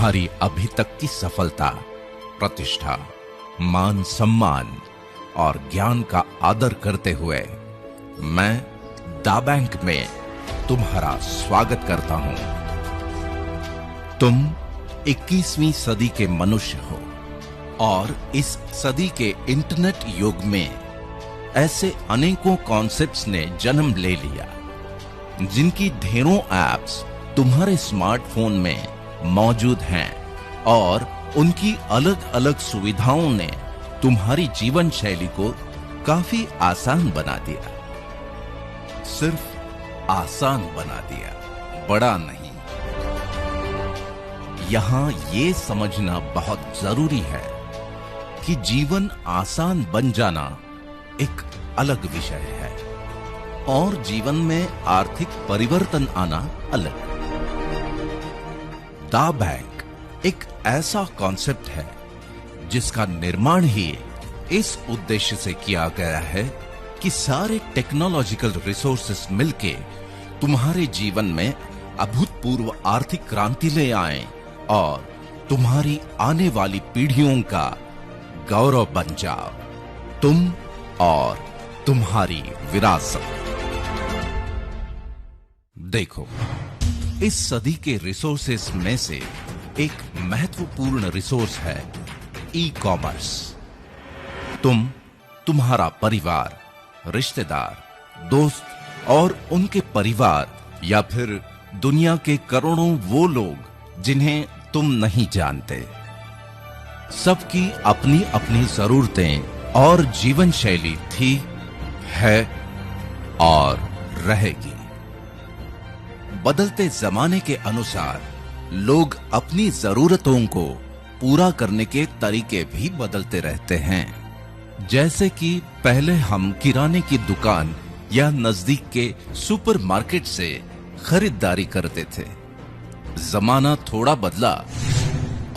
तुम्हारी अभी तक की सफलता, प्रतिष्ठा, मान सम्मान और ज्ञान का आदर करते हुए मैं दा बैंक में तुम्हारा स्वागत करता हूं। तुम 21वीं सदी के मनुष्य हो और इस सदी के इंटरनेट युग में ऐसे अनेकों कॉन्सेप्ट्स ने जन्म ले लिया जिनकी ढेरों एप्स तुम्हारे स्मार्टफोन में मौजूद हैं और उनकी अलग अलग सुविधाओं ने तुम्हारी जीवन शैली को काफी आसान बना दिया। सिर्फ आसान बना दिया, बड़ा नहीं। यहां ये समझना बहुत जरूरी है कि जीवन आसान बन जाना एक अलग विषय है और जीवन में आर्थिक परिवर्तन आना अलग। दा बैंक एक ऐसा कॉन्सेप्ट है जिसका निर्माण ही इस उद्देश्य से किया गया है कि सारे टेक्नोलॉजिकल रिसोर्सेस मिलके तुम्हारे जीवन में अभूतपूर्व आर्थिक क्रांति ले आएं और तुम्हारी आने वाली पीढ़ियों का गौरव बन जाओ, तुम और तुम्हारी विरासत। देखो, इस सदी के रिसोर्सेस में से एक महत्वपूर्ण रिसोर्स है ई कॉमर्स। तुम्हारा परिवार, रिश्तेदार, दोस्त और उनके परिवार या फिर दुनिया के करोड़ों वो लोग जिन्हें तुम नहीं जानते, सबकी अपनी अपनी जरूरतें और जीवन शैली थी, है और रहेगी। बदलते जमाने के अनुसार लोग अपनी जरूरतों को पूरा करने के तरीके भी बदलते रहते हैं। जैसे कि पहले हम किराने की दुकान या नजदीक के सुपरमार्केट से खरीदारी करते थे। जमाना थोड़ा बदला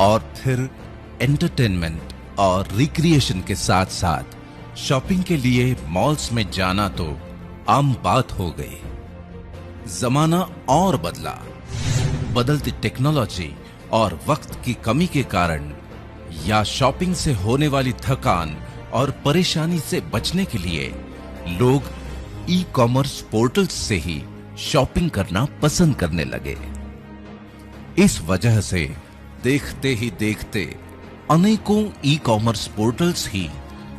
और फिर एंटरटेनमेंट और रिक्रिएशन के साथ साथ शॉपिंग के लिए मॉल्स में जाना तो आम बात हो गई। जमाना और बदला। बदलती टेक्नोलॉजी और वक्त की कमी के कारण या शॉपिंग से होने वाली थकान और परेशानी से बचने के लिए लोग ई कॉमर्स पोर्टल्स से ही शॉपिंग करना पसंद करने लगे। इस वजह से देखते ही देखते अनेकों ई कॉमर्स पोर्टल्स ही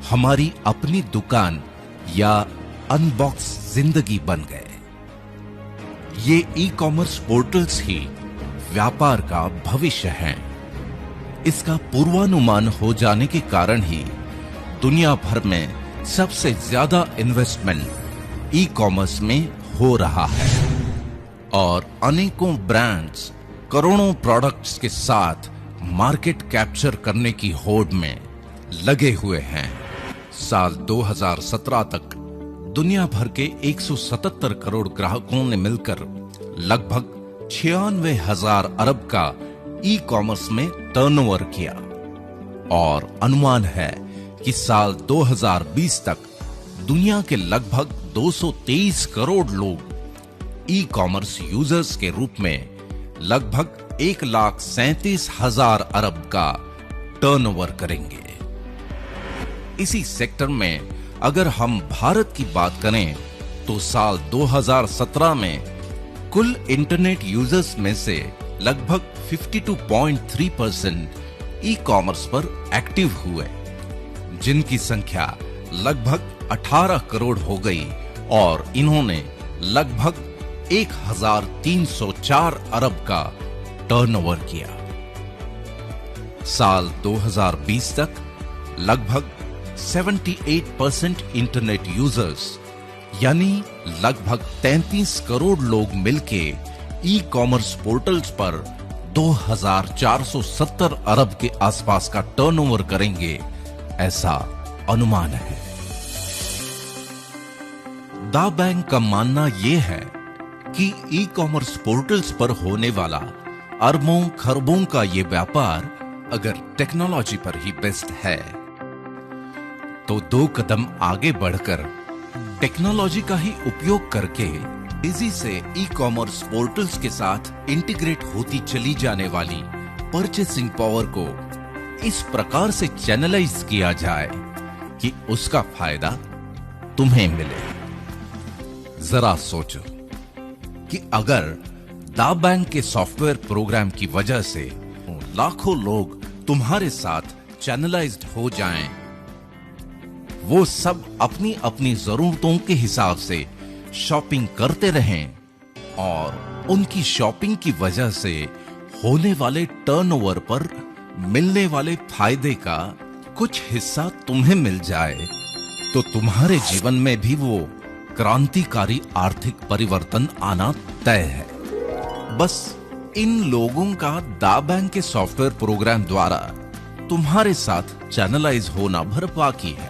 हमारी अपनी दुकान या अनबॉक्स जिंदगी बन गए। ये ई कॉमर्स पोर्टल्स ही व्यापार का भविष्य हैं। इसका पूर्वानुमान हो जाने के कारण ही दुनिया भर में सबसे ज्यादा इन्वेस्टमेंट ई कॉमर्स में हो रहा है और अनेकों ब्रांड्स करोड़ों प्रोडक्ट्स के साथ मार्केट कैप्चर करने की होड़ में लगे हुए हैं। साल 2017 तक दुनिया भर के 177 करोड़ ग्राहकों ने मिलकर लगभग 96,000 अरब का ई कॉमर्स में टर्नओवर किया और अनुमान है कि साल 2020 तक दुनिया के लगभग 223 करोड़ लोग ई कॉमर्स यूजर्स के रूप में लगभग 1,37,000 अरब का टर्नओवर करेंगे। इसी सेक्टर में अगर हम भारत की बात करें तो साल 2017 में कुल इंटरनेट यूजर्स में से लगभग 52.3% ई कॉमर्स पर एक्टिव हुए, जिनकी संख्या लगभग 18 करोड़ हो गई और इन्होंने लगभग 1,304 अरब का टर्नओवर किया। साल 2020 तक लगभग 78% इंटरनेट यूजर्स यानी लगभग 33 करोड़ लोग मिलके ई कॉमर्स पोर्टल्स पर 2,470 अरब के आसपास का टर्नओवर करेंगे, ऐसा अनुमान है। दा बैंक का मानना यह है कि ई कॉमर्स पोर्टल्स पर होने वाला अरबों खरबों का ये व्यापार अगर टेक्नोलॉजी पर ही बेस्ड है तो 2 कदम आगे बढ़कर टेक्नोलॉजी का ही उपयोग करके तेजी से ई कॉमर्स पोर्टल्स के साथ इंटीग्रेट होती चली जाने वाली परचेसिंग पावर को इस प्रकार से चैनलाइज किया जाए कि उसका फायदा तुम्हें मिले। जरा सोचो कि अगर दा बैंक के सॉफ्टवेयर प्रोग्राम की वजह से लाखों लोग तुम्हारे साथ चैनलाइज्ड हो जाएं, वो सब अपनी अपनी जरूरतों के हिसाब से शॉपिंग करते रहें और उनकी शॉपिंग की वजह से होने वाले टर्नओवर पर मिलने वाले फायदे का कुछ हिस्सा तुम्हें मिल जाए, तो तुम्हारे जीवन में भी वो क्रांतिकारी आर्थिक परिवर्तन आना तय है। बस इन लोगों का दा बैंक के सॉफ्टवेयर प्रोग्राम द्वारा तुम्हारे साथ चैनलाइज होना भर बाकी है।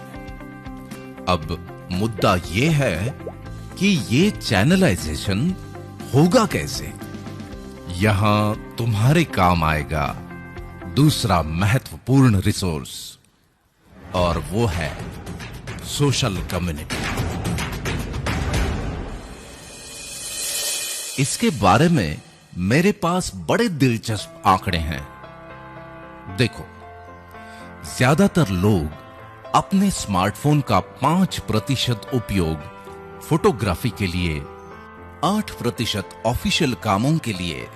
अब मुद्दा ये है कि ये चैनलाइजेशन होगा कैसे। यहां तुम्हारे काम आएगा दूसरा महत्वपूर्ण रिसोर्स, और वो है सोशल कम्युनिटी। इसके बारे में मेरे पास बड़े दिलचस्प आंकड़े हैं। देखो, ज्यादातर लोग अपने स्मार्टफोन का 5% उपयोग फोटोग्राफी के लिए, 8% ऑफिशियल कामों के लिए,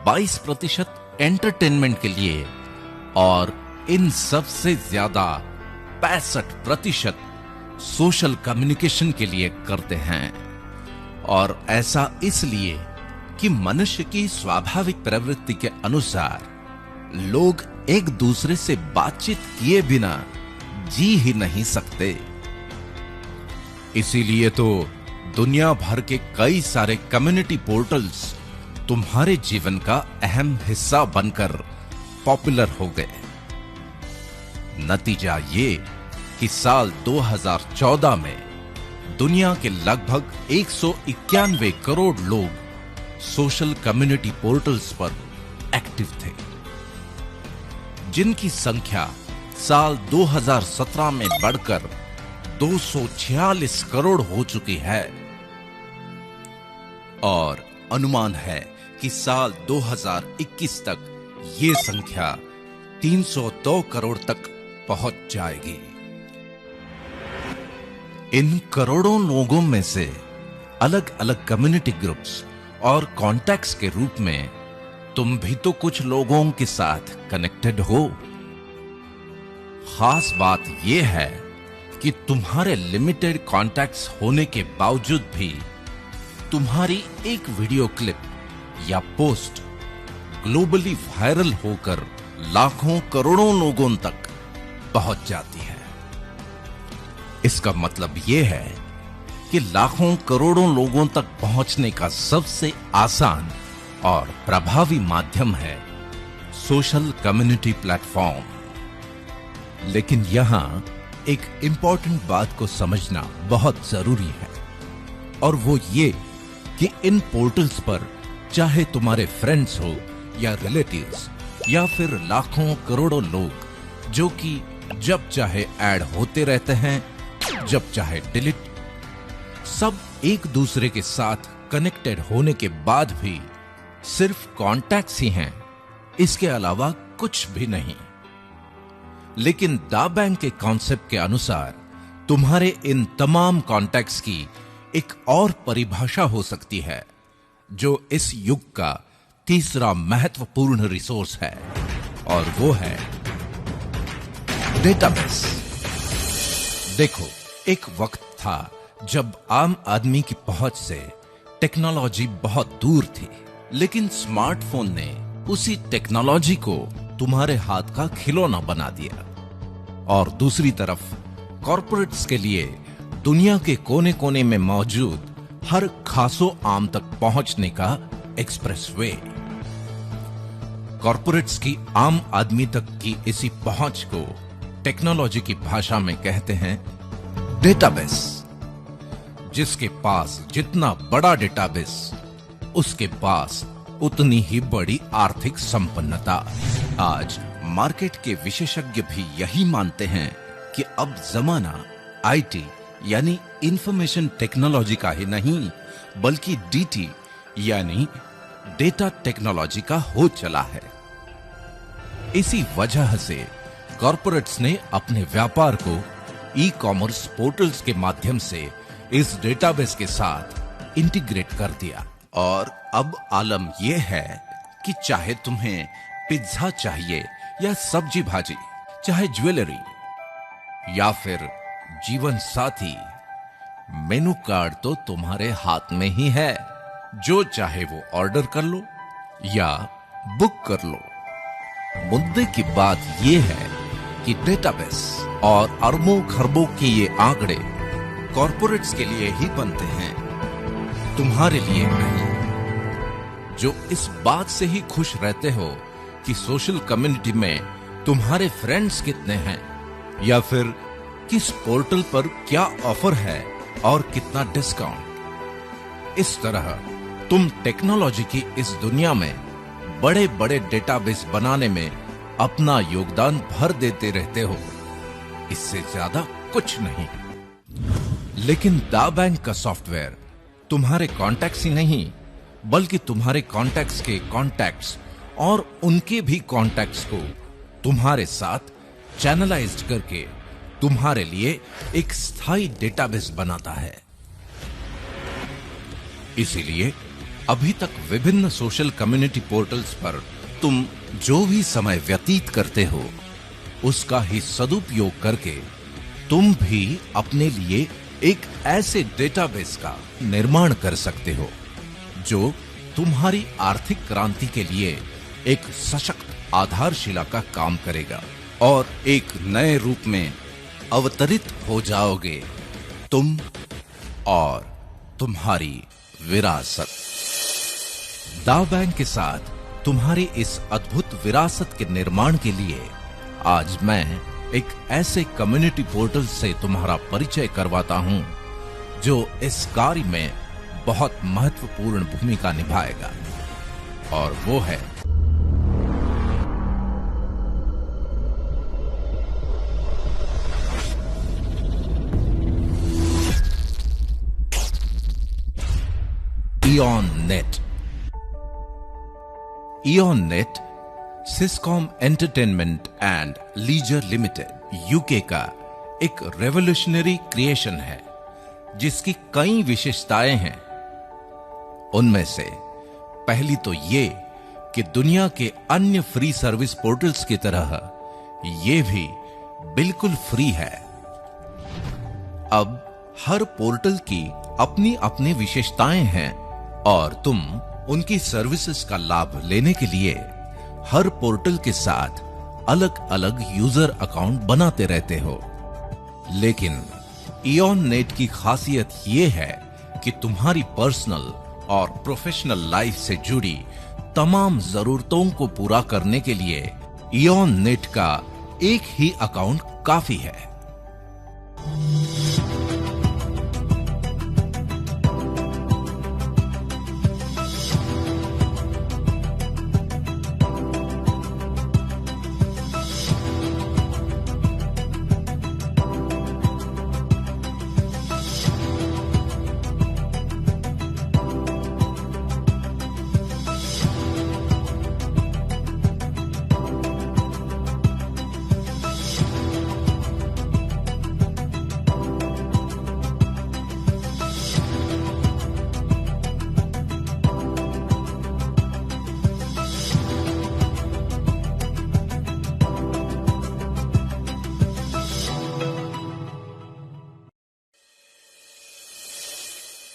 22% एंटरटेनमेंट के लिए और इन सब से ज्यादा 65% सोशल कम्युनिकेशन के लिए करते हैं। और ऐसा इसलिए कि मनुष्य की स्वाभाविक प्रवृत्ति के अनुसार लोग एक दूसरे से बातचीत किए बिना जी ही नहीं सकते। इसीलिए तो दुनिया भर के कई सारे कम्युनिटी पोर्टल्स तुम्हारे जीवन का अहम हिस्सा बनकर पॉपुलर हो गए। नतीजा ये कि साल 2014 में दुनिया के लगभग 191 करोड़ लोग सोशल कम्युनिटी पोर्टल्स पर एक्टिव थे, जिनकी संख्या साल 2017 में बढ़कर 246 करोड़ हो चुकी है। और अनुमान है कि साल 2021 तक ये संख्या 302 करोड़ तक पहुंच जाएगी। इन करोड़ों लोगों में से अलग अलग कम्युनिटी ग्रुप्स और कॉन्टैक्ट्स के रूप में तुम भी तो कुछ लोगों के साथ कनेक्टेड हो। खास बात यह है कि तुम्हारे लिमिटेड कॉन्टैक्ट्स होने के बावजूद भी तुम्हारी एक वीडियो क्लिप या पोस्ट ग्लोबली वायरल होकर लाखों करोड़ों लोगों तक पहुंच जाती है। इसका मतलब यह है कि लाखों करोड़ों लोगों तक पहुंचने का सबसे आसान और प्रभावी माध्यम है सोशल कम्युनिटी प्लेटफॉर्म। लेकिन यहां एक इंपॉर्टेंट बात को समझना बहुत जरूरी है, और वो ये कि इन पोर्टल्स पर चाहे तुम्हारे फ्रेंड्स हो या रिलेटिव्स या फिर लाखों करोड़ों लोग जो कि जब चाहे ऐड होते रहते हैं, जब चाहे डिलीट, सब एक दूसरे के साथ कनेक्टेड होने के बाद भी सिर्फ कॉन्टैक्ट्स ही हैं, इसके अलावा कुछ भी नहीं। लेकिन दा बैंक के कॉन्सेप्ट के अनुसार तुम्हारे इन तमाम कॉन्टैक्ट्स की एक और परिभाषा हो सकती है, जो इस युग का तीसरा महत्वपूर्ण रिसोर्स है, और वो है डेटाबेस। देखो, एक वक्त था जब आम आदमी की पहुंच से टेक्नोलॉजी बहुत दूर थी, लेकिन स्मार्टफोन ने उसी टेक्नोलॉजी को तुम्हारे हाथ का खिलौना बना दिया। और दूसरी तरफ कॉर्पोरेट्स के लिए दुनिया के कोने कोने में मौजूद हर खासो आम तक पहुंचने का एक्सप्रेसवे। कॉर्पोरेट्स की आम आदमी तक की इसी पहुंच को टेक्नोलॉजी की भाषा में कहते हैं डेटाबेस। जिसके पास जितना बड़ा डेटाबेस, उसके पास उतनी ही बड़ी आर्थिक संपन्नता। आज मार्केट के विशेषज्ञ भी यही मानते हैं कि अब जमाना आईटी यानी इंफॉर्मेशन टेक्नोलॉजी का ही नहीं, बल्कि डीटी यानी डेटा टेक्नोलॉजी का हो चला है। इसी वजह से कॉर्पोरेट्स ने अपने व्यापार को ई कॉमर्स पोर्टल्स के माध्यम से इस डेटाबेस के साथ इंटीग्रेट कर दिया। और अब आलम यह है कि चाहे तुम्हें पिज्जा चाहिए या सब्जी भाजी, चाहे ज्वेलरी या फिर जीवन साथी, मेनू कार्ड तो तुम्हारे हाथ में ही है। जो चाहे वो ऑर्डर कर लो या बुक कर लो। मुद्दे की बात यह है कि डेटाबेस और अरबों खरबों के ये आंकड़े कॉर्पोरेट्स के लिए ही बनते हैं, तुम्हारे लिए नहीं। जो इस बात से ही खुश रहते हो कि सोशल कम्युनिटी में तुम्हारे फ्रेंड्स कितने हैं या फिर किस पोर्टल पर क्या ऑफर है और कितना डिस्काउंट। इस तरह तुम टेक्नोलॉजी की इस दुनिया में बड़े बड़े डेटाबेस बनाने में अपना योगदान भर देते रहते हो, इससे ज्यादा कुछ नहीं। लेकिन दा बैंक का सॉफ्टवेयर तुम्हारे कॉन्टैक्ट्स ही नहीं, बल्कि तुम्हारे कॉन्टैक्ट्स के कॉन्टैक्ट्स और उनके भी कॉन्टैक्ट्स को तुम्हारे साथ चैनलाइज्ड करके तुम्हारे लिए एक स्थायी डेटाबेस बनाता है। इसीलिए अभी तक विभिन्न सोशल कम्युनिटी पोर्टल्स पर तुम जो भी समय व्यतीत करते हो, उसका ही सदुपयोग करके तुम भी अपने लिए एक ऐसे डेटाबेस का निर्माण कर सकते हो जो तुम्हारी आर्थिक क्रांति के लिए एक सशक्त आधारशिला का काम करेगा और एक नए रूप में अवतरित हो जाओगे तुम और तुम्हारी विरासत। दा बैंक के साथ तुम्हारी इस अद्भुत विरासत के निर्माण के लिए आज मैं एक ऐसे कम्युनिटी पोर्टल से तुम्हारा परिचय करवाता हूं जो इस कार्य में बहुत महत्वपूर्ण भूमिका निभाएगा, और वो है Eon Net. Eon Net Siscom entertainment and leisure limited UK का एक रेवोल्यूशनरी क्रिएशन है जिसकी कई विशेषताएं हैं। उनमें से पहली तो ये कि दुनिया के अन्य फ्री सर्विस पोर्टल्स की तरह ये भी बिल्कुल फ्री है। अब हर पोर्टल की अपनी अपनी विशेषताएं हैं और तुम उनकी सर्विसेज का लाभ लेने के लिए हर पोर्टल के साथ अलग अलग यूजर अकाउंट बनाते रहते हो। लेकिन इऑन नेट की खासियत यह है कि तुम्हारी पर्सनल और प्रोफेशनल लाइफ से जुड़ी तमाम जरूरतों को पूरा करने के लिए इऑन नेट का एक ही अकाउंट काफी है।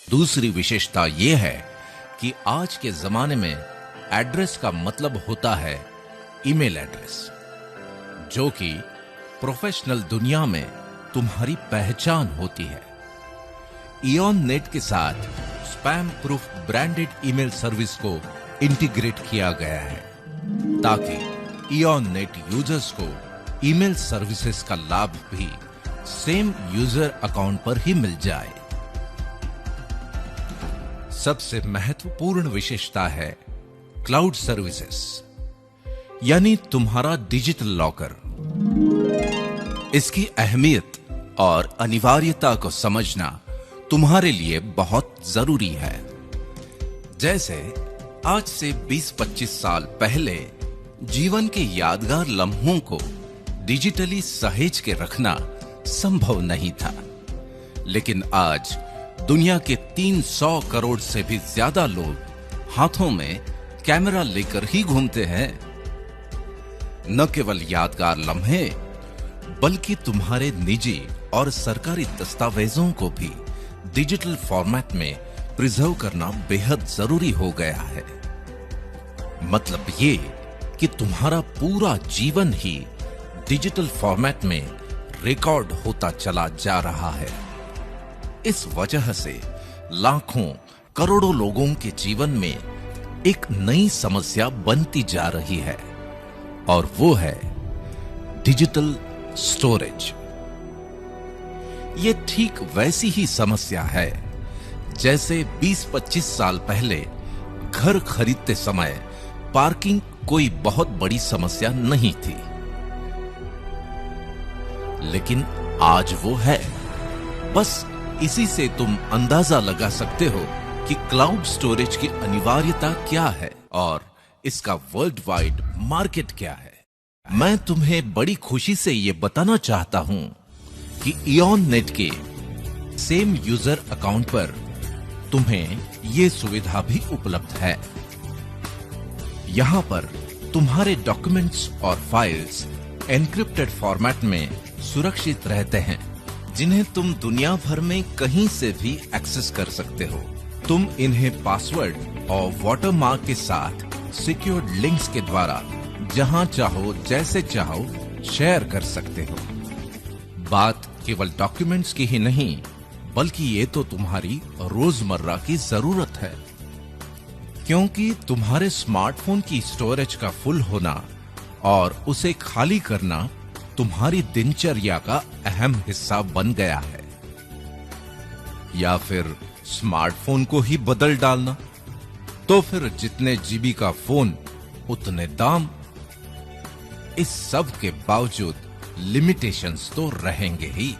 दूसरी विशेषता यह है कि आज के जमाने में एड्रेस का मतलब होता है ईमेल एड्रेस, जो कि प्रोफेशनल दुनिया में तुम्हारी पहचान होती है। इऑन नेट के साथ spam proof branded email service को इंटीग्रेट किया गया है ताकि इऑन नेट यूजर्स को ईमेल सर्विसेज का लाभ भी सेम यूजर अकाउंट पर ही मिल जाए। सबसे महत्वपूर्ण विशेषता है क्लाउड सर्विसेज, यानी तुम्हारा डिजिटल लॉकर। इसकी अहमियत और अनिवार्यता को समझना तुम्हारे लिए बहुत जरूरी है। जैसे आज से 20-25 साल पहले जीवन के यादगार लम्हों को डिजिटली सहेज के रखना संभव नहीं था। लेकिन आज दुनिया के 300 करोड़ से भी ज्यादा लोग हाथों में कैमरा लेकर ही घूमते हैं। न केवल यादगार लम्हे, बल्कि तुम्हारे निजी और सरकारी दस्तावेजों को भी डिजिटल फॉर्मेट में प्रिजर्व करना बेहद जरूरी हो गया है। मतलब ये कि तुम्हारा पूरा जीवन ही डिजिटल फॉर्मेट में रिकॉर्ड होता चला जा रहा है। इस वजह से लाखों करोड़ों लोगों के जीवन में एक नई समस्या बनती जा रही है, और वो है डिजिटल स्टोरेज। ये ठीक वैसी ही समस्या है जैसे 20-25 साल पहले घर खरीदते समय पार्किंग कोई बहुत बड़ी समस्या नहीं थी, लेकिन आज वो है। बस इसी से तुम अंदाजा लगा सकते हो कि क्लाउड स्टोरेज की अनिवार्यता क्या है और इसका वर्ल्ड वाइड मार्केट क्या है। मैं तुम्हें बड़ी खुशी से यह बताना चाहता हूं कि इयॉन नेट के सेम यूजर अकाउंट पर तुम्हें यह सुविधा भी उपलब्ध है। यहां पर तुम्हारे डॉक्यूमेंट्स और फाइल्स एन्क्रिप्टेड फॉर्मेट में सुरक्षित रहते हैं, जिन्हें तुम दुनिया भर में कहीं से भी एक्सेस कर सकते हो। तुम इन्हें पासवर्ड और वाटरमार्क के साथ सिक्योर्ड लिंक्स के द्वारा जहां चाहो जैसे चाहो शेयर कर सकते हो। बात केवल डॉक्यूमेंट्स की ही नहीं, बल्कि ये तो तुम्हारी रोजमर्रा की जरूरत है, क्योंकि तुम्हारे स्मार्टफोन की स्टोरेज का फुल होना और उसे खाली करना तुम्हारी दिनचर्या का अहम हिस्सा बन गया है। या फिर स्मार्टफोन को ही बदल डालना, तो फिर जितने जीबी का फोन उतने दाम। इस सब के बावजूद लिमिटेशंस तो रहेंगे ही।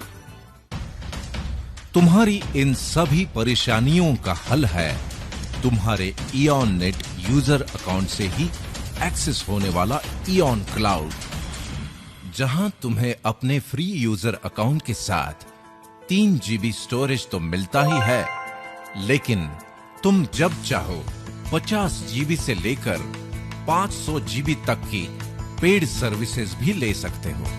तुम्हारी इन सभी परेशानियों का हल है तुम्हारे इयॉन नेट यूजर अकाउंट से ही एक्सेस होने वाला इयॉन क्लाउड, जहां तुम्हें अपने फ्री यूजर अकाउंट के साथ 3 GB स्टोरेज तो मिलता ही है, लेकिन तुम जब चाहो 50 GB से लेकर 500 GB तक की पेड सर्विसेज भी ले सकते हो।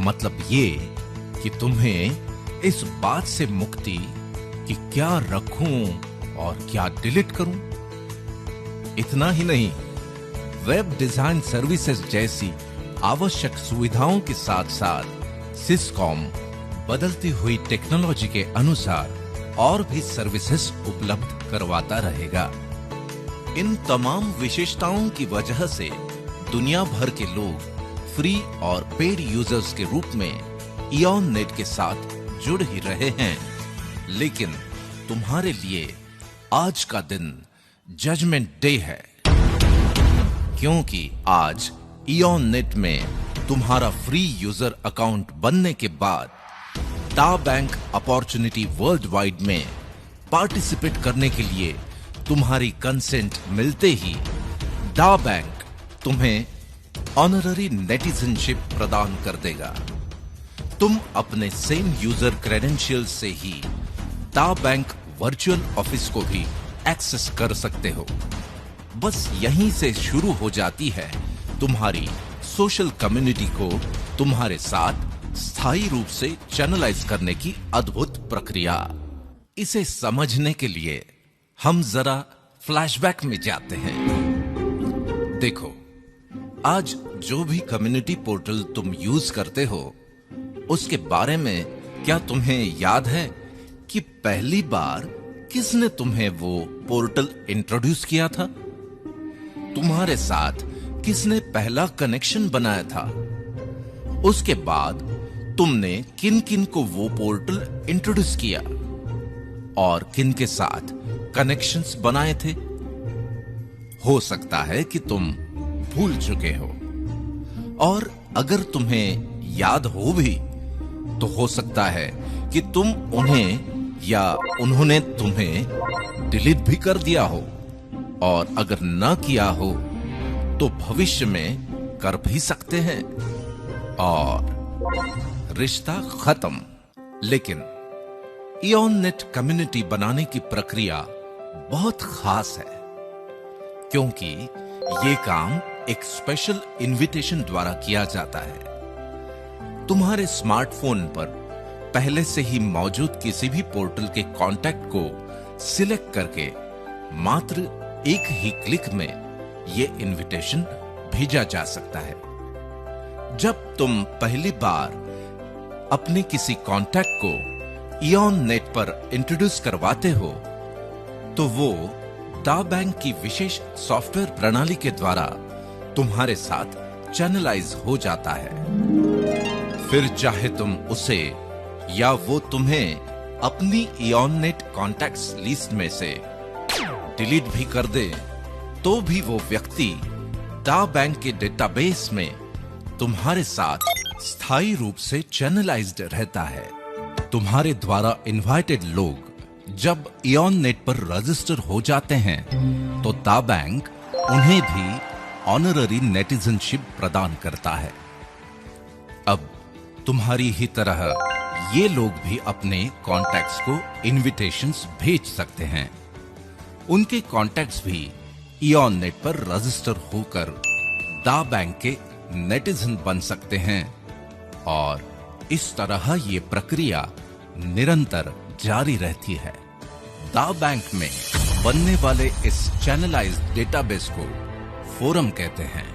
मतलब ये कि तुम्हें इस बात से मुक्ति कि क्या रखूं और क्या डिलीट करूं। इतना ही नहीं, वेब डिजाइन सर्विसेज जैसी आवश्यक सुविधाओं के साथ साथ सिस्कॉम बदलती हुई टेक्नोलॉजी के अनुसार और भी सर्विसेज उपलब्ध करवाता रहेगा। इन तमाम विशेषताओं की वजह से दुनिया भर के लोग फ्री और पेड यूजर्स के रूप में इयॉन नेट के साथ जुड़ ही रहे हैं। लेकिन तुम्हारे लिए आज का दिन जजमेंट डे है, क्योंकि आज इयॉन नेट में तुम्हारा फ्री यूजर अकाउंट बनने के बाद दा बैंक अपॉर्चुनिटी वर्ल्ड वाइड में पार्टिसिपेट करने के लिए तुम्हारी कंसेंट मिलते ही दा बैंक तुम्हें ऑनररी नेटिजनशिप प्रदान कर देगा। तुम अपने सेम यूजर क्रेडेंशियल्स से ही दा बैंक वर्चुअल ऑफिस को भी एक्सेस कर सकते हो। बस यहीं से शुरू हो जाती है तुम्हारी सोशल कम्युनिटी को तुम्हारे साथ स्थायी रूप से चैनलाइज करने की अद्भुत प्रक्रिया। इसे समझने के लिए हम जरा फ्लैशबैक में जाते हैं। देखो, आज जो भी कम्युनिटी पोर्टल तुम यूज करते हो, उसके बारे में क्या तुम्हें याद है कि पहली बार किसने तुम्हें वो पोर्टल इंट्रोड्यूस किया था? तुम्हारे साथ किसने पहला कनेक्शन बनाया था? उसके बाद तुमने किन किन को वो पोर्टल इंट्रोड्यूस किया और किन के साथ कनेक्शंस बनाए थे? हो सकता है कि तुम भूल चुके हो, और अगर तुम्हें याद हो भी तो हो सकता है कि तुम उन्हें या उन्होंने तुम्हें डिलीट भी कर दिया हो, और अगर ना किया हो तो भविष्य में कर भी सकते हैं, और रिश्ता खत्म। लेकिन इओननेट कम्युनिटी बनाने की प्रक्रिया बहुत खास है, क्योंकि ये काम एक स्पेशल इनविटेशन द्वारा किया जाता है। तुम्हारे स्मार्टफोन पर पहले से ही मौजूद किसी भी पोर्टल के कांटेक्ट को सिलेक्ट करके मात्र एक ही क्लिक में ये इनविटेशन भेजा जा सकता है। जब तुम पहली बार अपने किसी कांटेक्ट को इओननेट पर इंट्रोड्यूस करवाते हो, तो वो दा बैंक की विशेष सॉफ्टवेयर प्रणाली के द्वारा तुम्हारे साथ चैनलाइज हो जाता है। फिर चाहे तुम उसे या वो तुम्हें अपनी इओननेट कॉन्टैक्ट्स लिस्ट में से डिलीट भी कर दे, तो भी वो व्यक्ति दा बैंक के डेटाबेस में तुम्हारे साथ स्थायी रूप से चैनलाइज्ड रहता है। तुम्हारे द्वारा इनवाइटेड लोग जब इओननेट पर रजिस्टर हो जाते हैं, तो दा बैंक उन्हें भी ऑनररी नेटिजनशिप प्रदान करता है। अब तुम्हारी ही तरह ये लोग भी अपने कॉन्टैक्ट्स को इनविटेशंस भेज सकते हैं। उनके कॉन्टैक्ट्स भी इओननेट पर रजिस्टर होकर दा बैंक के नेटिजन बन सकते हैं, और इस तरह ये प्रक्रिया निरंतर जारी रहती है। दा बैंक में बनने वाले इस चैनलाइज्ड डेटाबेस को फोरम कहते हैं,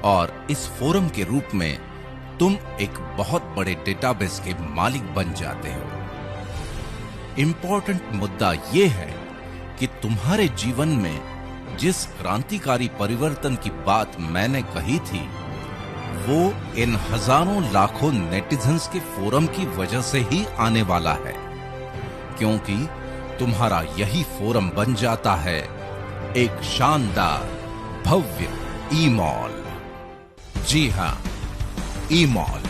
और इस फोरम के रूप में तुम एक बहुत बड़े डेटाबेस के मालिक बन जाते हो। इंपॉर्टेंट मुद्दा यह है कि तुम्हारे जीवन में जिस क्रांतिकारी परिवर्तन की बात मैंने कही थी, वो इन हजारों लाखों नेटिजन्स के फोरम की वजह से ही आने वाला है, क्योंकि तुम्हारा यही फोरम बन जाता है एक शानदार भव्य ई-मॉल। जी हां, ई-मॉल।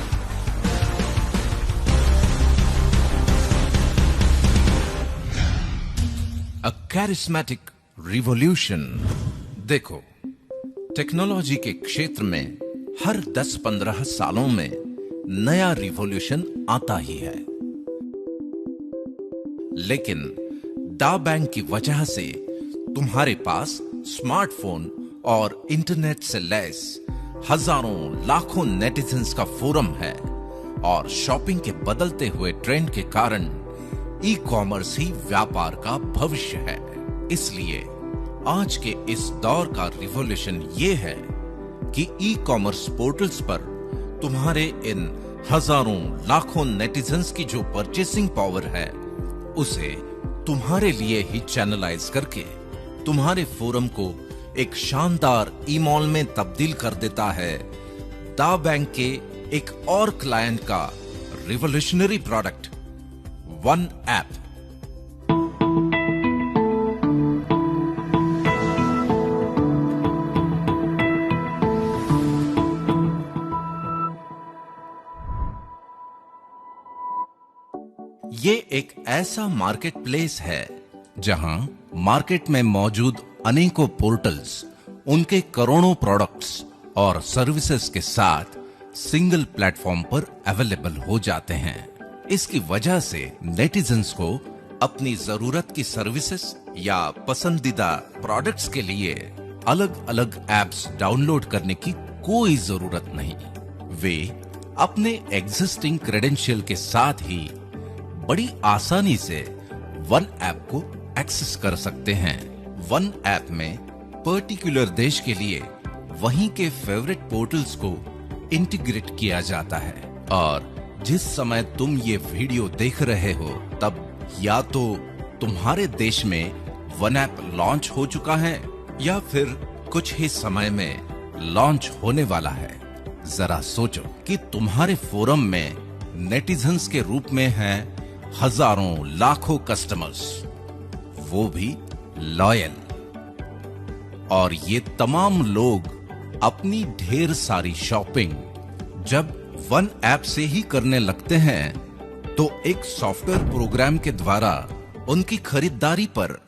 अ कैरिस्मेटिक रिवॉल्यूशन। देखो, टेक्नोलॉजी के क्षेत्र में हर 10-15 सालों में नया रिवॉल्यूशन आता ही है, लेकिन दा बैंक की वजह से तुम्हारे पास स्मार्टफोन और इंटरनेट से लैस हजारों लाखों नेटिजन्स का फोरम है, और शॉपिंग के बदलते हुए ट्रेंड के कारण ई कॉमर्स ही व्यापार का भविष्य है। इसलिए आज के इस दौर का रिवॉल्यूशन ये है कि ई कॉमर्स पोर्टल्स पर तुम्हारे इन हजारों लाखों नेटिजन्स की जो परचेसिंग पावर है, उसे तुम्हारे लिए ही चैनलाइज करके तुम्हारे फोरम को एक शानदार ई-मॉल में तब्दील कर देता है दा बैंक के एक और क्लाइंट का रिवॉल्यूशनरी प्रोडक्ट, वन ऐप। ये एक ऐसा मार्केट प्लेस है जहां मार्केट में मौजूद अनेकों पोर्टल्स उनके करोड़ों प्रोडक्ट्स और सर्विसेज के साथ सिंगल प्लेटफॉर्म पर अवेलेबल हो जाते हैं। इसकी वजह से नेटिजन्स को अपनी जरूरत की सर्विसेज या पसंदीदा प्रोडक्ट्स के लिए अलग अलग ऐप्स डाउनलोड करने की कोई जरूरत नहीं। वे अपने एग्जिस्टिंग क्रेडेंशियल के साथ ही बड़ी आसानी से वन ऐप को एक्सेस कर सकते हैं। वन ऐप में पर्टिकुलर देश के लिए वहीं के फेवरेट पोर्टल्स को इंटीग्रेट किया जाता है, और जिस समय तुम ये वीडियो देख रहे हो तब या तो तुम्हारे देश में वन ऐप लॉन्च हो चुका है या फिर कुछ ही समय में लॉन्च होने वाला है। जरा सोचो कि तुम्हारे फोरम में नेटिजन्स के रूप में हैं हजारों लाखों कस्टमर्स, वो भी लॉयल, और ये तमाम लोग अपनी ढेर सारी शॉपिंग जब वन ऐप से ही करने लगते हैं, तो एक सॉफ्टवेयर प्रोग्राम के द्वारा उनकी खरीदारी पर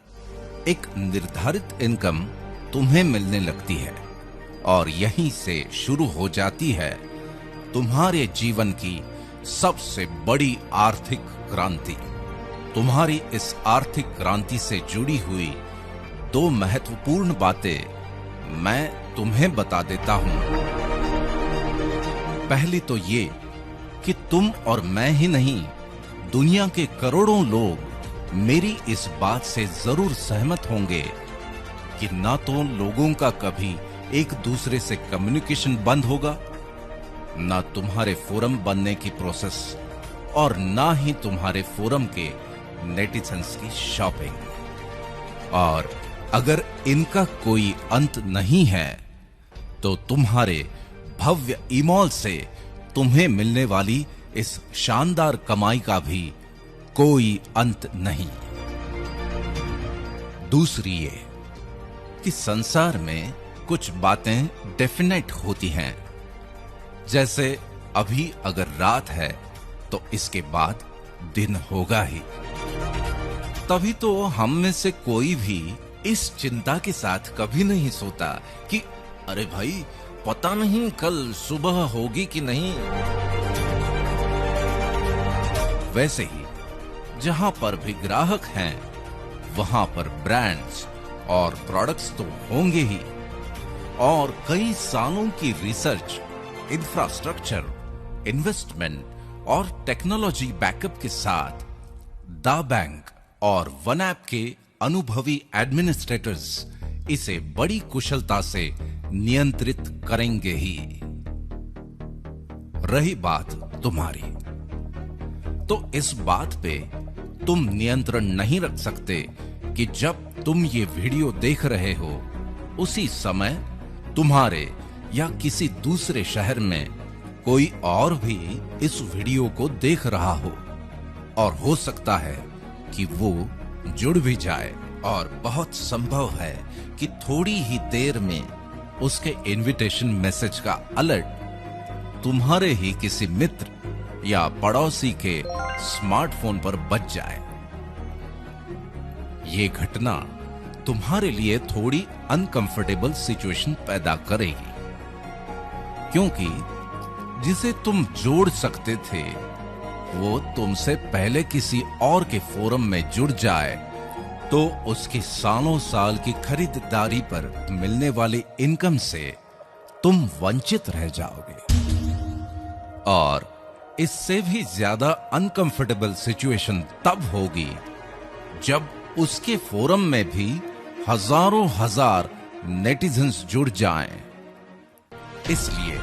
एक निर्धारित इनकम तुम्हें मिलने लगती है और यहीं से शुरू हो जाती है तुम्हारे जीवन की सबसे बड़ी आर्थिक क्रांति। तुम्हारी इस आर्थिक क्रांति से जुड़ी हुई 2 महत्वपूर्ण बातें मैं तुम्हें बता देता हूं। पहली तो ये कि तुम और मैं ही नहीं, दुनिया के करोड़ों लोग मेरी इस बात से जरूर सहमत होंगे कि ना तो लोगों का कभी एक दूसरे से कम्युनिकेशन बंद होगा, ना तुम्हारे फोरम बनने की प्रोसेस और ना ही तुम्हारे फोरम के नेटिजन्स की शॉपिंग। और अगर इनका कोई अंत नहीं है तो तुम्हारे भव्य ईमॉल से तुम्हें मिलने वाली इस शानदार कमाई का भी कोई अंत नहीं। दूसरी ये कि संसार में कुछ बातें डेफिनेट होती हैं, जैसे अभी अगर रात है तो इसके बाद दिन होगा ही। तभी तो हम में से कोई भी इस चिंता के साथ कभी नहीं सोता कि अरे भाई पता नहीं कल सुबह होगी कि नहीं। वैसे ही जहां पर भी ग्राहक हैं वहां पर ब्रांड्स और प्रोडक्ट्स तो होंगे ही, और कई सालों की रिसर्च, इंफ्रास्ट्रक्चर, इन्वेस्टमेंट और टेक्नोलॉजी बैकअप के साथ दा बैंक और वन ऐप के अनुभवी एडमिनिस्ट्रेटर्स इसे बड़ी कुशलता से नियंत्रित करेंगे ही। रही बात तुम्हारी, तो इस बात पे तुम नियंत्रण नहीं रख सकते कि जब तुम ये वीडियो देख रहे हो उसी समय तुम्हारे या किसी दूसरे शहर में कोई और भी इस वीडियो को देख रहा हो, और हो सकता है कि वो जुड़ भी जाए, और बहुत संभव है कि थोड़ी ही देर में उसके इनविटेशन मैसेज का अलर्ट तुम्हारे ही किसी मित्र या पड़ोसी के स्मार्टफोन पर बज जाए। ये घटना तुम्हारे लिए थोड़ी अनकंफर्टेबल सिचुएशन पैदा करेगी, क्योंकि जिसे तुम जोड़ सकते थे वो तुमसे पहले किसी और के फोरम में जुड़ जाए तो उसकी सालों साल की खरीदारी पर मिलने वाली इनकम से तुम वंचित रह जाओगे। और इससे भी ज्यादा अनकंफर्टेबल सिचुएशन तब होगी जब उसके फोरम में भी हजारों हजार नेटिजन्स जुड़ जाएं। इसलिए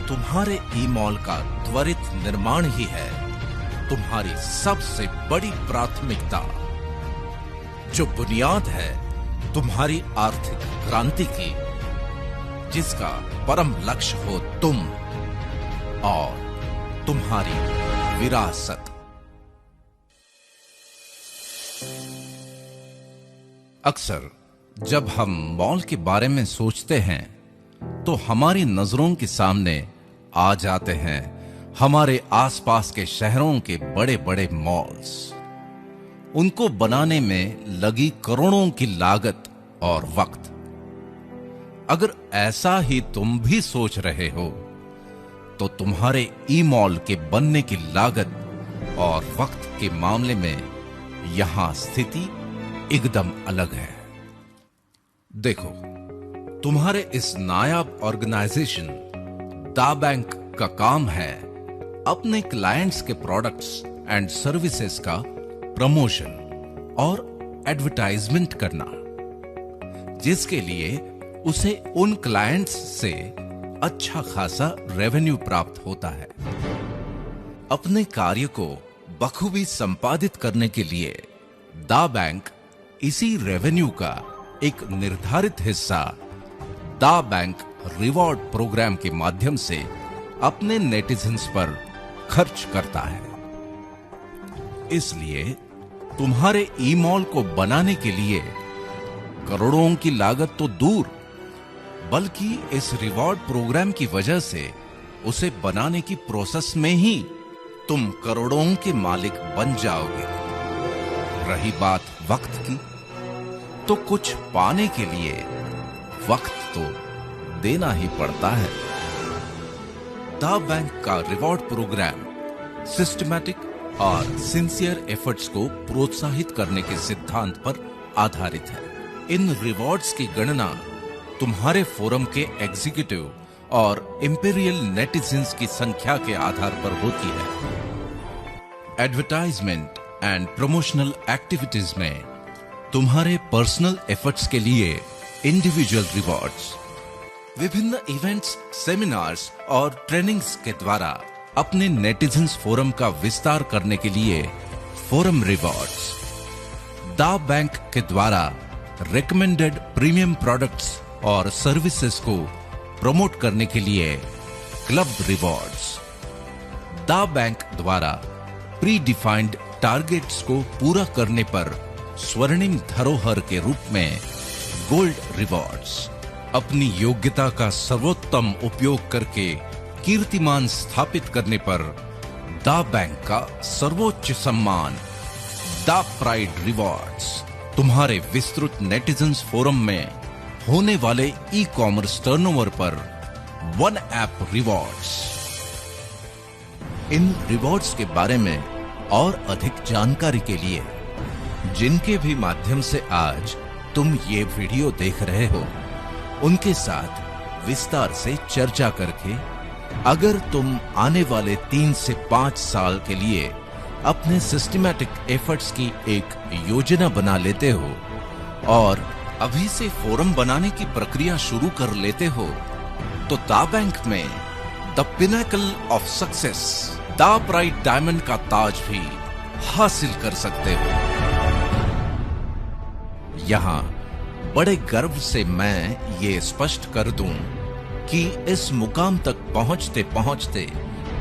तुम्हारे ईमॉल का त्वरित निर्माण ही है तुम्हारी सबसे बड़ी प्राथमिकता, जो बुनियाद है तुम्हारी आर्थिक क्रांति की, जिसका परम लक्ष्य हो तुम और तुम्हारी विरासत। अक्सर जब हम मॉल के बारे में सोचते हैं तो हमारी नजरों के सामने आ जाते हैं हमारे आसपास के शहरों के बड़े बड़े मॉल्स, उनको बनाने में लगी करोड़ों की लागत और वक्त। अगर ऐसा ही तुम भी सोच रहे हो तो तुम्हारे ई मॉल के बनने की लागत और वक्त के मामले में यहां स्थिति एकदम अलग है। देखो, तुम्हारे इस नायाब ऑर्गेनाइजेशन दा बैंक का काम है अपने क्लाइंट्स के प्रोडक्ट्स एंड सर्विसेज का प्रमोशन और एडवर्टाइजमेंट करना, जिसके लिए उसे उन क्लाइंट्स से अच्छा खासा रेवेन्यू प्राप्त होता है। अपने कार्य को बखूबी संपादित करने के लिए दा बैंक इसी रेवेन्यू का एक निर्धारित हिस्सा दा बैंक रिवॉर्ड प्रोग्राम के माध्यम से अपने नेटिजन्स पर खर्च करता है। इसलिए तुम्हारे ई मॉल को बनाने के लिए करोड़ों की लागत तो दूर, बल्कि इस रिवॉर्ड प्रोग्राम की वजह से उसे बनाने की प्रोसेस में ही तुम करोड़ों के मालिक बन जाओगे। रही बात वक्त की, तो कुछ पाने के लिए वक्त तो देना ही पड़ता है। द बैंक का रिवॉर्ड प्रोग्राम सिस्टमैटिक और सिंसियर एफर्ट्स को प्रोत्साहित करने के सिद्धांत पर आधारित है। इन रिवॉर्ड्स की गणना तुम्हारे फोरम के एग्जीक्यूटिव और इंपीरियल नेटिजन्स की संख्या के आधार पर होती है। एडवर्टाइजमेंट एंड प्रमोशनल एक्टिविटीज में तुम्हारे पर्सनल एफर्ट्स के लिए इंडिविजुअल रिवॉर्ड्स, विभिन्न इवेंट्स, सेमिनार्स और ट्रेनिंग्स के द्वारा अपने नेटिजन्स फोरम का विस्तार करने के लिए फोरम रिवॉर्ड्स, द बैंक के द्वारा रिकमेंडेड प्रीमियम प्रोडक्ट्स और सर्विसेज को प्रमोट करने के लिए क्लब रिवॉर्ड्स, द बैंक द्वारा प्री डिफाइंड टारगेट्स को पूरा करने पर स्वर्णिम धरोहर के रूप में गोल्ड रिवॉर्ड्स, अपनी योग्यता का सर्वोत्तम उपयोग करके कीर्तिमान स्थापित करने पर द बैंक का सर्वोच्च सम्मान द प्राइड रिवॉर्ड्स, तुम्हारे विस्तृत नेटिजन्स फोरम में होने वाले ई कॉमर्स टर्नओवर पर वन ऐप रिवॉर्ड्स। इन रिवॉर्ड्स के बारे में और अधिक जानकारी के लिए जिनके भी माध्यम से आज तुम ये वीडियो देख रहे हो, उनके साथ विस्तार से चर्चा करके अगर तुम आने वाले 3 से 5 साल के लिए अपने सिस्टमैटिक एफर्ट्स की एक योजना बना लेते हो और अभी से फोरम बनाने की प्रक्रिया शुरू कर लेते हो, तो द बैंक में the pinnacle of success, the pride diamond का ताज भी हासिल कर सकते हो। यहां बड़े गर्व से मैं ये स्पष्ट कर दूं कि इस मुकाम तक पहुंचते पहुंचते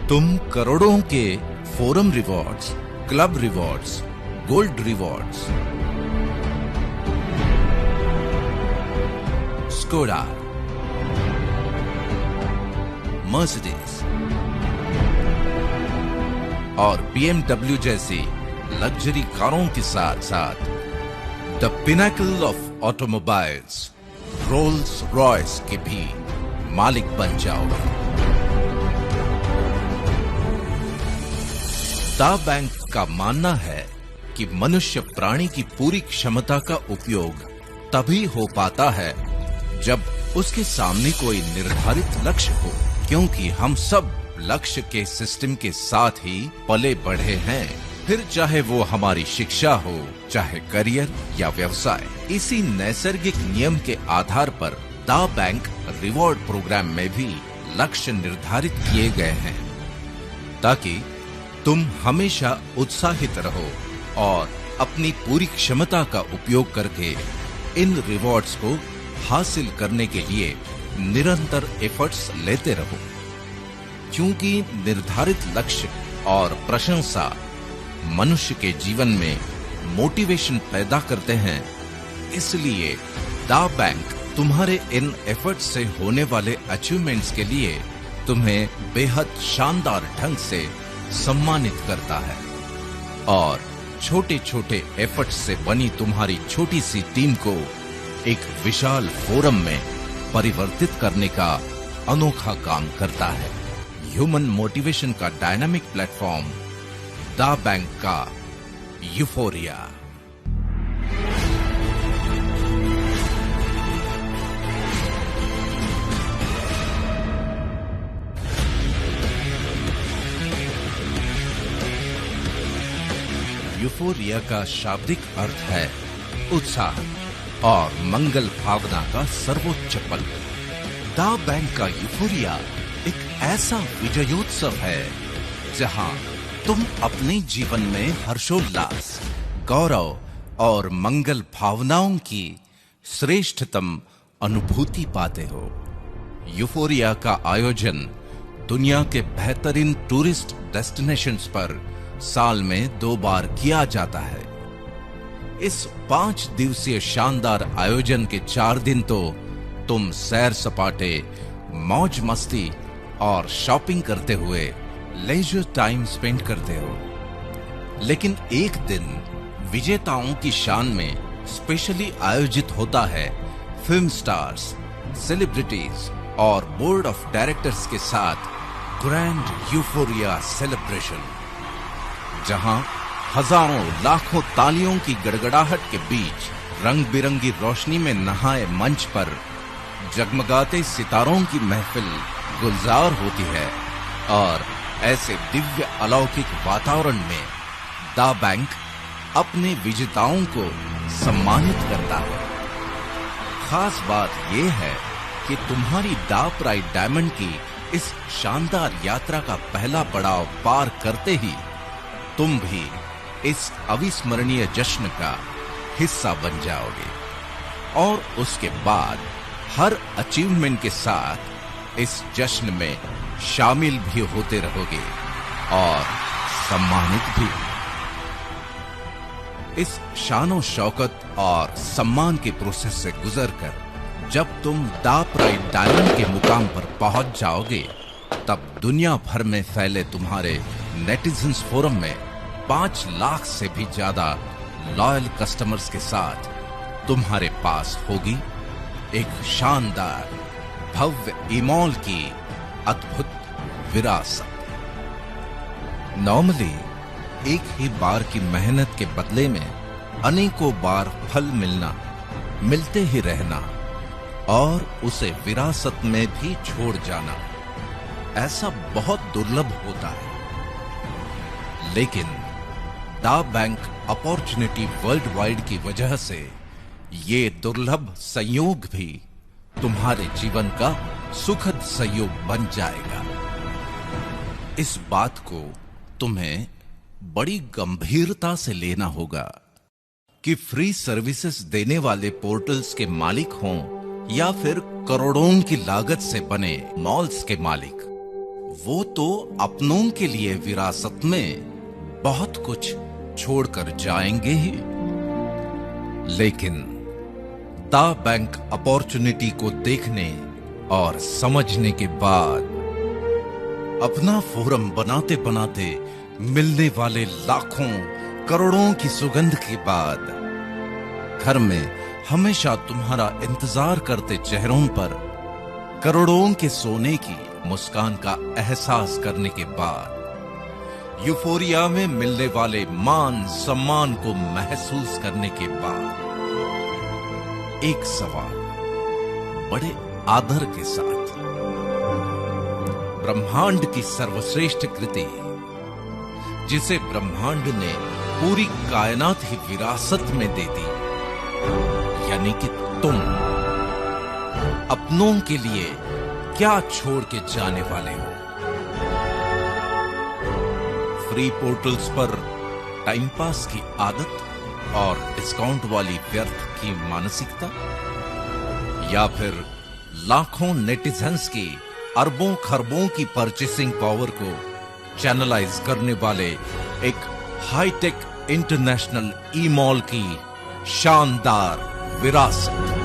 तुम करोड़ों के forum rewards, club rewards, gold rewards, Skoda, Mercedes और BMW जैसी लग्जरी कारों के साथ साथ the pinnacle of automobiles, Rolls Royce के भी मालिक बन जाओगे। द बैंक का मानना है कि मनुष्य प्राणी की पूरी क्षमता का उपयोग तभी हो पाता है जब उसके सामने कोई निर्धारित लक्ष्य हो, क्योंकि हम सब लक्ष्य के सिस्टम के साथ ही पले बढ़े हैं, फिर चाहे वो हमारी शिक्षा हो, चाहे करियर या व्यवसाय। इसी नैसर्गिक नियम के आधार पर द बैंक रिवॉर्ड प्रोग्राम में भी लक्ष्य निर्धारित किए गए हैं ताकि तुम हमेशा उत्साहित रहो और अपनी पूरी क्षमता का उपयोग करके इन रिवॉर्ड्स को हासिल करने के लिए निरंतर एफर्ट्स लेते रहो। क्योंकि निर्धारित लक्ष्य और प्रशंसा मनुष्य के जीवन में मोटिवेशन पैदा करते हैं, इसलिए द बैंक तुम्हारे इन एफर्ट्स से होने वाले अचीवमेंट्स के लिए तुम्हें बेहद शानदार ढंग से सम्मानित करता है और छोटे छोटे एफर्ट्स से बनी तुम्हारी छोटी सी टीम को एक विशाल फोरम में परिवर्तित करने का अनोखा काम करता है। ह्यूमन मोटिवेशन का डायनामिक प्लेटफॉर्म द बैंक का यूफोरिया। यूफोरिया का शाब्दिक अर्थ है उत्साह और मंगल भावना का सर्वोच्च पल। द बैंक का यूफोरिया एक ऐसा विजयोत्सव है जहां तुम अपने जीवन में हर्षोल्लास, गौरव और मंगल भावनाओं की श्रेष्ठतम अनुभूति पाते हो। यूफोरिया का आयोजन दुनिया के बेहतरीन टूरिस्ट डेस्टिनेशंस पर साल में 2 बार किया जाता है। इस 5 दिवसीय शानदार आयोजन के 4 दिन तो तुम सैर सपाटे, मौज मस्ती और शॉपिंग करते हुए लेजर टाइम स्पेंड करते हो। लेकिन एक दिन विजेताओं की शान में स्पेशली आयोजित होता है फिल्म स्टार्स, सेलिब्रिटीज और बोर्ड ऑफ डायरेक्टर्स के साथ ग्रैंड यूफोरिया सेलिब्रेशन, जहां हजारों लाखों तालियों की गड़गड़ाहट के बीच रंग बिरंगी रोशनी में नहाए मंच पर जगमगाते सितारों की महफिल गुलजार होती है। और ऐसे दिव्य अलौकिक वातावरण में द बैंक अपने विजेताओं को सम्मानित करता है। खास बात यह है कि तुम्हारी द प्राइड डायमंड की इस शानदार यात्रा का पहला पड़ाव पार करते ही तुम भी इस अविस्मरणीय जश्न का हिस्सा बन जाओगे और उसके बाद हर अचीवमेंट के साथ इस जश्न में शामिल भी होते रहोगे और सम्मानित भी। इस शानो शौकत और सम्मान के प्रोसेस से गुजरकर जब तुम द प्राइड डायमंड के मुकाम पर पहुंच जाओगे, तब दुनिया भर में फैले तुम्हारे नेटिजन्स फोरम में 5 लाख से भी ज्यादा लॉयल कस्टमर्स के साथ तुम्हारे पास होगी एक शानदार भव्य ईमॉल की अद्भुत विरासत। नॉर्मली एक ही बार की मेहनत के बदले में अनेकों बार फल मिलना, मिलते ही रहना और उसे विरासत में भी छोड़ जाना, ऐसा बहुत दुर्लभ होता है। लेकिन the bank opportunity world wide की वजह से ये दुर्लभ संयोग भी तुम्हारे जीवन का सुखद संयोग बन जाएगा। इस बात को तुम्हें बड़ी गंभीरता से लेना होगा कि फ्री सर्विसेज देने वाले पोर्टल्स के मालिक हों या फिर करोड़ों की लागत से बने मॉल्स के मालिक, वो तो अपनों के लिए विरासत में बहुत कुछ छोड़कर जाएंगे ही। लेकिन द बैंक अपॉर्चुनिटी को देखने और समझने के बाद अपना फोरम बनाते बनाते मिलने वाले लाखों करोड़ों की सुगंध के बाद घर में हमेशा तुम्हारा इंतजार करते चेहरों पर करोड़ों के सोने की मुस्कान का एहसास करने के बाद यूफोरिया में मिलने वाले मान सम्मान को महसूस करने के बाद एक सवाल बड़े आदर के साथ ब्रह्मांड की सर्वश्रेष्ठ कृति, जिसे ब्रह्मांड ने पूरी कायनात ही विरासत में दे दी, यानी कि तुम अपनों के लिए क्या छोड़ के जाने वाले हो? फ्री पोर्टल्स पर टाइम पास की आदत और डिस्काउंट वाली व्यर्थ की मानसिकता, या फिर लाखों नेटिजन्स की अरबों खरबों की परचेसिंग पावर को चैनलाइज करने वाले एक हाईटेक इंटरनेशनल ई मॉल की शानदार विरासत।